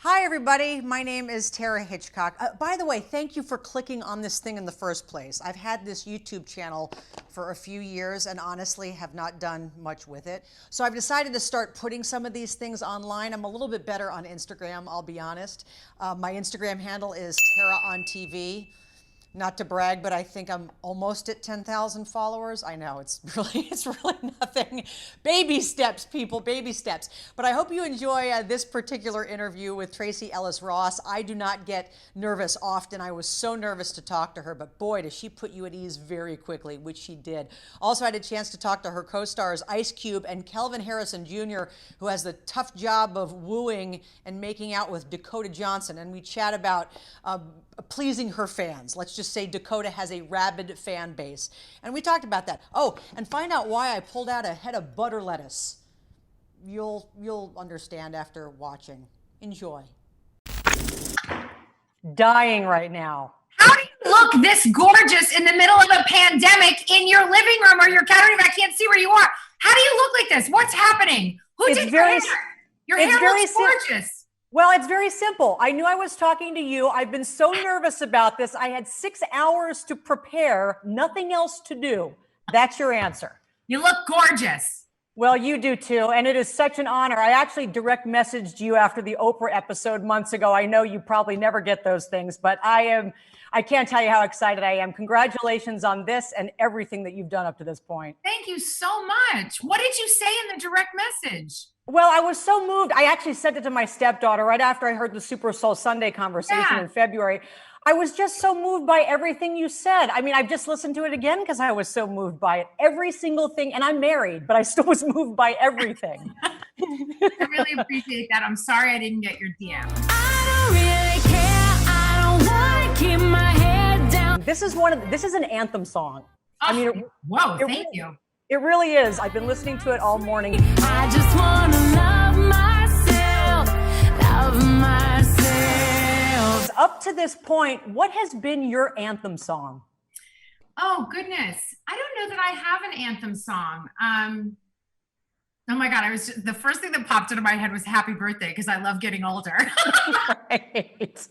Hi, everybody. My name is Tara Hitchcock. By the way, thank you for clicking on this thing in the first place. I've had this YouTube channel for a few years and honestly have not done much with it. So I've decided to start putting some of these things online. I'm a little bit better on Instagram, I'll be honest. My Instagram handle is Tara on TV. Not to brag, but I think I'm almost at 10,000 followers. I know it's really nothing. Baby steps, people, baby steps. But I hope you enjoy this particular interview with Tracee Ellis Ross. I do not get nervous often. I was so nervous to talk to her, but boy, does she put you at ease very quickly, which she did. Also, I had a chance to talk to her co-stars IceCube and Kelvin Harrison Jr., who has the tough job of wooing and making out with Dakota Johnson. And we chat about pleasing her fans. Let's just say Dakota has a rabid fan base. And we talked about that. Oh, and find out why I pulled out a head of butter lettuce. You'll understand after watching. Enjoy. Dying right now. How do you look this gorgeous in the middle of a pandemic in your living room or your couch? I can't see where you are. How do you look like this? What's happening? Who did your hair? Your hair looks gorgeous. Well, it's very simple. I knew I was talking to you. I've been so nervous about this. I had 6 hours to prepare, nothing else to do. That's your answer. You look gorgeous. Well, you do too, and it is such an honor. I actually direct messaged you after the Oprah episode months ago. I know you probably never get those things, but I can't tell you how excited I am. Congratulations on this and everything that you've done up to this point. Thank you so much. What did you say in the direct message? Well, I was so moved. I actually sent it to my stepdaughter right after I heard the Super Soul Sunday conversation in February. I was just so moved by everything you said. I mean, I've just listened to it again because I was so moved by it. Every single thing, and I'm married, but I still was moved by everything. I really appreciate that. I'm sorry I didn't get your DM. I don't really care. I don't want to keep my head down. This is an anthem song. Oh, I mean, whoa, thank you. It really is. I've been listening to it all morning. I just want to love myself, love myself. Up to this point, what has been your anthem song? Oh, goodness. I don't know that I have an anthem song. Oh my God, the first thing that popped into my head was happy birthday because I love getting older. Right.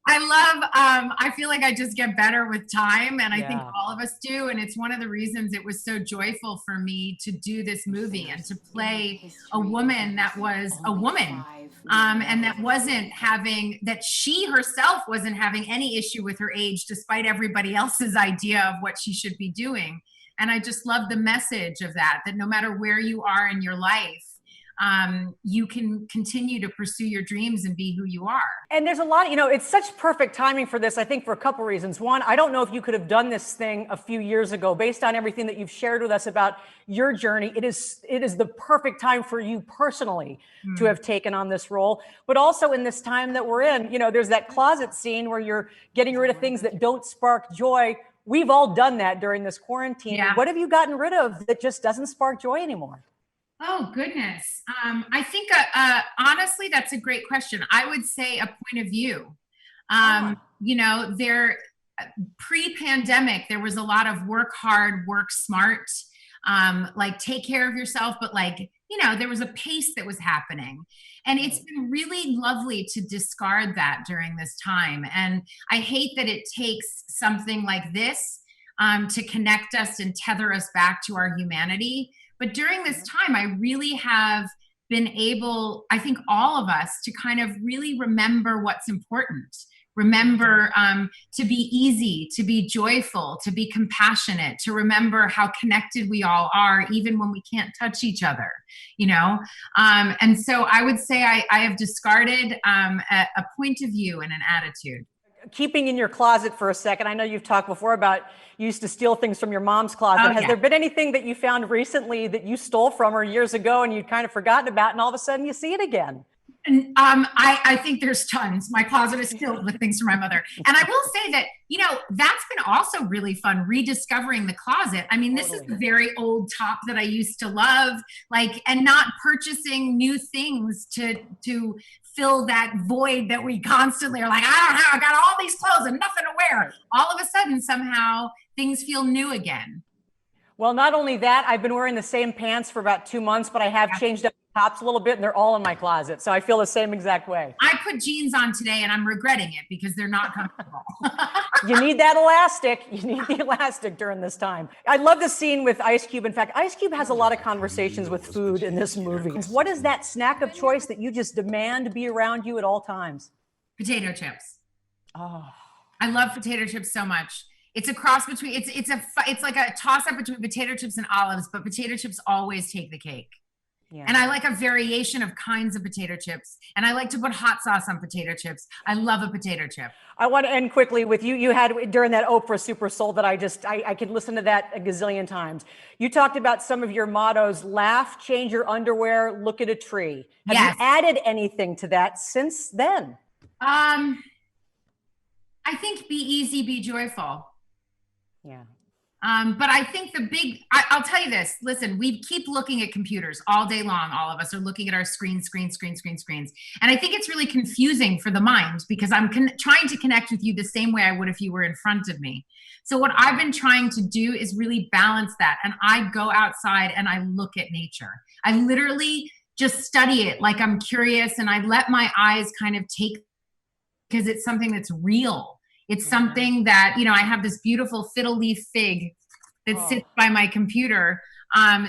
I love, I feel like I just get better with time, and I think all of us do. And it's one of the reasons it was so joyful for me to do this movie and to play a woman that was a woman, and that she herself wasn't having any issue with her age, despite everybody else's idea of what she should be doing. And I just love the message of that no matter where you are in your life, you can continue to pursue your dreams and be who you are. And there's a lot, it's such perfect timing for this, I think, for a couple reasons. One, I don't know if you could have done this thing a few years ago based on everything that you've shared with us about your journey. It is the perfect time for you personally to have taken on this role, but also in this time that we're in, there's that closet scene where you're getting rid of things that don't spark joy. We've all done that during this quarantine. Yeah. What have you gotten rid of that just doesn't spark joy anymore? Oh, goodness. I think, honestly, that's a great question. I would say a point of view. Pre-pandemic, there was a lot of work hard, work smart, like take care of yourself, but there was a pace that was happening. And it's been really lovely to discard that during this time. And I hate that it takes something like this to connect us and tether us back to our humanity. But during this time, I really have been able, I think all of us, to kind of really remember what's important. Remember to be easy, to be joyful, to be compassionate, to remember how connected we all are, even when we can't touch each other, And so I would say I have discarded a point of view and an attitude. Keeping in your closet for a second, I know you've talked before about you used to steal things from your mom's closet. Has there been anything that you found recently that you stole from her years ago and you'd kind of forgotten about, and all of a sudden you see it again? And I think there's tons. My closet is filled with things from my mother. And I will say that, that's been also really fun, rediscovering the closet. I mean, this is the very old top that I used to love, and not purchasing new things to fill that void that we constantly are like, I don't know, I got all these clothes and nothing to wear. All of a sudden, somehow things feel new again. Well, not only that, I've been wearing the same pants for about 2 months, but I have changed up tops a little bit, and they're all in my closet. So I feel the same exact way. I put jeans on today and I'm regretting it because they're not comfortable. You need that elastic. You need the elastic during this time. I love the scene with IceCube. In fact, IceCube has a lot of conversations with food in this movie. What is that snack of choice that you just demand to be around you at all times? Potato chips. Oh, I love potato chips so much. It's a cross between, it's like a toss up between potato chips and olives, but potato chips always take the cake. yeah. And I like a variation of kinds of potato chips. And I like to put hot sauce on potato chips. I love a potato chip. I want to end quickly with you. You had during that Oprah Super Soul that I could listen to that a gazillion times. You talked about some of your mottos: laugh, change your underwear, look at a tree. Have Yes. you added anything to that since then? I think be easy, be joyful. Yeah. But I think I'll tell you this, listen, we keep looking at computers all day long. All of us are looking at our screens. And I think it's really confusing for the mind because I'm trying to connect with you the same way I would if you were in front of me. So what I've been trying to do is really balance that. And I go outside and I look at nature. I literally just study it like I'm curious, and I let my eyes kind of take, because it's something that's real. It's something that, I have this beautiful fiddle leaf fig that sits by my computer,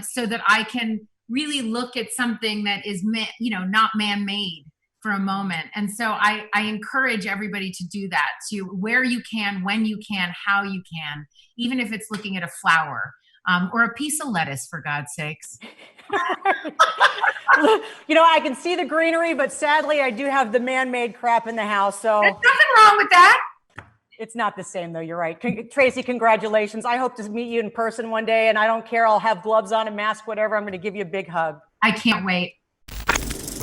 so that I can really look at something that is, not man-made for a moment. And so I encourage everybody to do that, to where you can, when you can, how you can, even if it's looking at a flower or a piece of lettuce, for God's sakes. I can see the greenery, but sadly, I do have the man-made crap in the house. So There's nothing wrong with that. it's not the same, though. You're right. Tracee, congratulations. I hope to meet you in person one day, and I don't care. I'll have gloves on, a mask, whatever. I'm going to give you a big hug. I can't wait.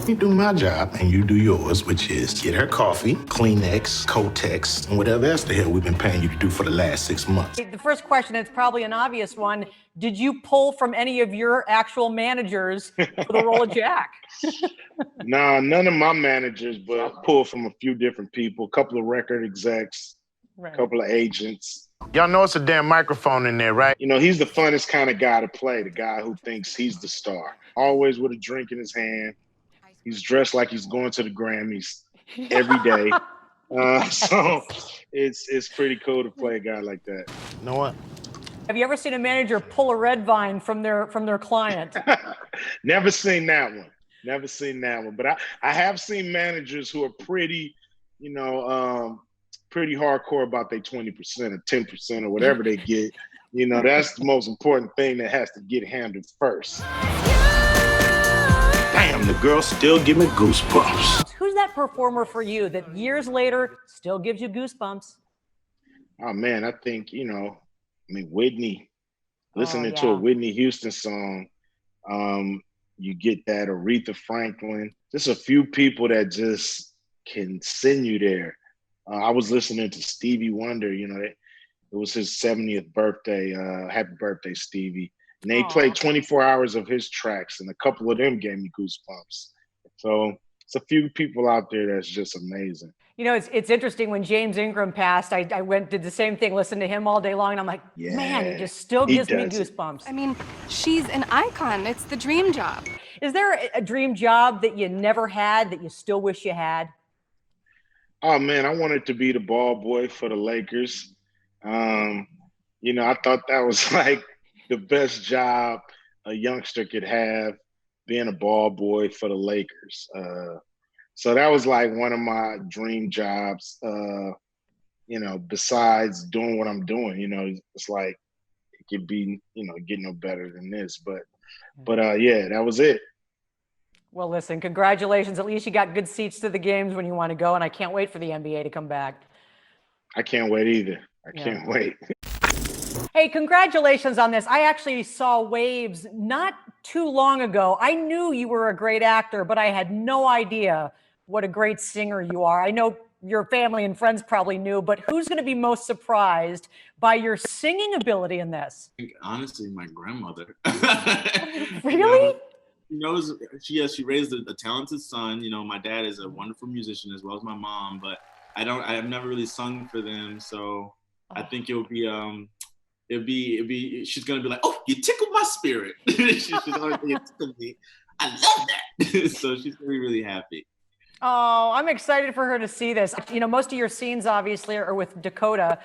You do my job and you do yours, which is get her coffee, Kleenex, Kotex, and whatever else the hell we've been paying you to do for the last 6 months. The first question, it's probably an obvious one. Did you pull from any of your actual managers for the role of Jack? Nah, none of my managers, but I pulled from a few different people, a couple of record execs, a couple of agents. Y'all know it's a damn microphone in there, right? He's the funnest kind of guy to play, the guy who thinks he's the star. Always with a drink in his hand. He's dressed like he's going to the Grammys every day. So it's pretty cool to play a guy like that. You know what? Have you ever seen a manager pull a red vine from their client? Never seen that one. Never seen that one. But I have seen managers who are pretty, pretty hardcore about their 20% or 10% or whatever they get. That's the most important thing that has to get handled first. Damn, the girl still give me goosebumps. Who's that performer for you that years later still gives you goosebumps? Oh, man, I think, Whitney, listening to a Whitney Houston song, you get that. Aretha Franklin, just a few people that just can send you there. I was listening to Stevie Wonder, it was his 70th birthday. Happy birthday, Stevie. And they played 24 hours of his tracks, and a couple of them gave me goosebumps. So it's a few people out there that's just amazing. It's interesting. When James Ingram passed, I did the same thing, listened to him all day long, and I'm like, man, he just still gives me goosebumps. I mean, she's an icon. It's the dream job. Is there a dream job that you never had that you still wish you had? Oh, man, I wanted to be the ball boy for the Lakers. I thought that was like the best job a youngster could have, being a ball boy for the Lakers. So that was like one of my dream jobs, besides doing what I'm doing. It's like it could be, get no better than this. But that was it. Well, listen, congratulations. At least you got good seats to the games when you want to go, and I can't wait for the NBA to come back. I can't wait either. I can't wait. Hey, congratulations on this. I actually saw Waves not too long ago. I knew you were a great actor, but I had no idea what a great singer you are. I know your family and friends probably knew, but who's going to be most surprised by your singing ability in this? Honestly, my grandmother. Really? She raised a talented son. My dad is a wonderful musician as well as my mom, but I've never really sung for them. So I think she's gonna be like, oh, you tickled my spirit. She's always tickled me. I love that. So she's really, really happy. Oh, I'm excited for her to see this. You know, most of your scenes obviously are with Dakota.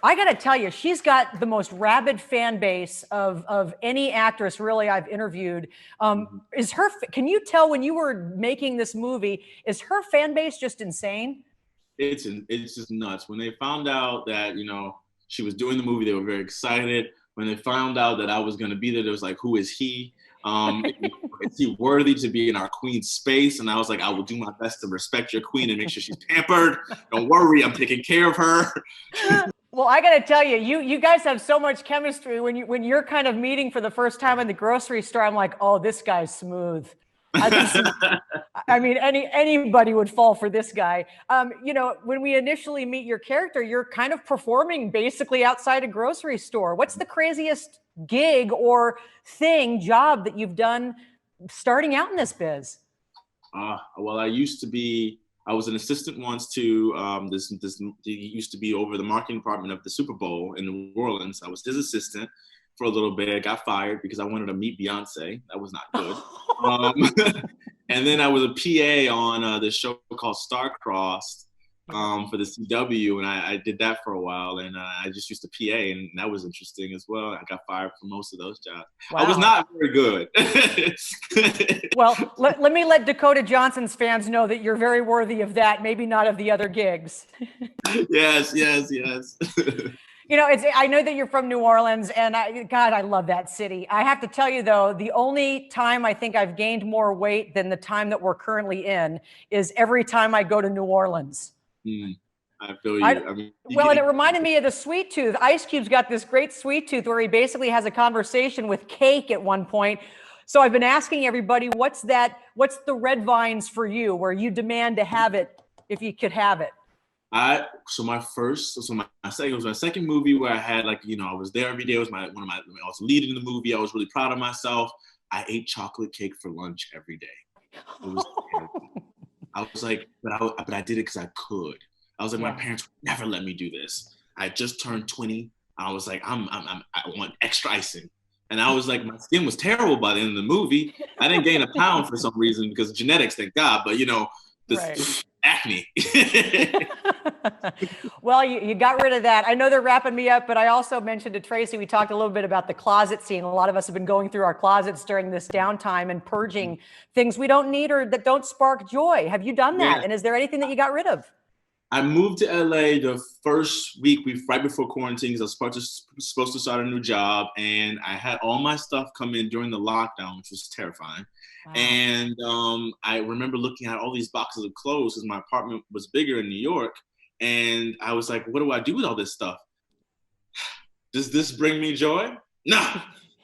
I got to tell you, she's got the most rabid fan base of any actress really I've interviewed. Can you tell when you were making this movie, is her fan base just insane? It's just nuts. When they found out that, you know, she was doing the movie, they were very excited. When they found out that I was going to be there, they was like, who is he? Is he worthy to be in our queen's space? And I was like, I will do my best to respect your queen and make sure she's pampered. Don't worry, I'm taking care of her. Well, I got to tell you, you guys have so much chemistry. When you're kind of meeting for the first time in the grocery store, I'm like, oh, this guy's smooth. I mean, anybody would fall for this guy. You know, when we initially meet your character, you're kind of performing basically outside a grocery store. What's the craziest gig or job that you've done starting out in this biz? Well, I was an assistant once to he used to be over the marketing department of the Super Bowl in New Orleans. I was his assistant for a little bit. I got fired because I wanted to meet Beyonce. That was not good. And then I was a PA on this show called Star-Crossed for the CW, and I did that for a while, and I just used to PA, and that was interesting as well. I got fired for most of those jobs. Wow. I was not very good. Well, let me let Dakota Johnson's fans know that you're very worthy of that, maybe not of the other gigs. Yes. You know, I know that you're from New Orleans, and God, I love that city. I have to tell you, though, the only time I think I've gained more weight than the time that we're currently in is every time I go to New Orleans. I feel you. Well, and it reminded me of the sweet tooth. IceCube's got this great sweet tooth where he basically has a conversation with cake at one point. So I've been asking everybody, what's the red vines for you, where you demand to have it if you could have it? It was my second movie where I had, like, you know, I was there every day. It was I was leading the movie. I was really proud of myself. I ate chocolate cake for lunch every day. It was terrible. I was like, but I did it because I could. I was like, my parents would never let me do this. I just turned 20. I was like, I want extra icing. And I was like, my skin was terrible by the end of the movie. I didn't gain a pound for some reason because of genetics, thank God. But, you know, this acne. Well, you got rid of that. I know they're wrapping me up, but I also mentioned to Tracee, we talked a little bit about the closet scene. A lot of us have been going through our closets during this downtime and purging things we don't need or that don't spark joy. Have you done that? Yeah. And is there anything that you got rid of? I moved to LA the first week, right before quarantine, because I was supposed to start a new job, and I had all my stuff come in during the lockdown, which was terrifying. Wow. And I remember looking at all these boxes of clothes because my apartment was bigger in New York, and I was like, what do I do with all this stuff? Does this bring me joy? No.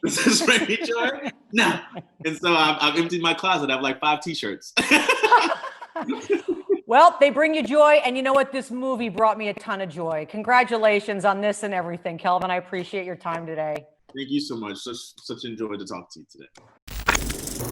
Does this bring me joy? No. And so I've emptied my closet. I have like 5 T-shirts. Well, they bring you joy, and you know what? This movie brought me a ton of joy. Congratulations on this and everything, Kelvin. I appreciate your time today. Thank you so much. Such a joy to talk to you today.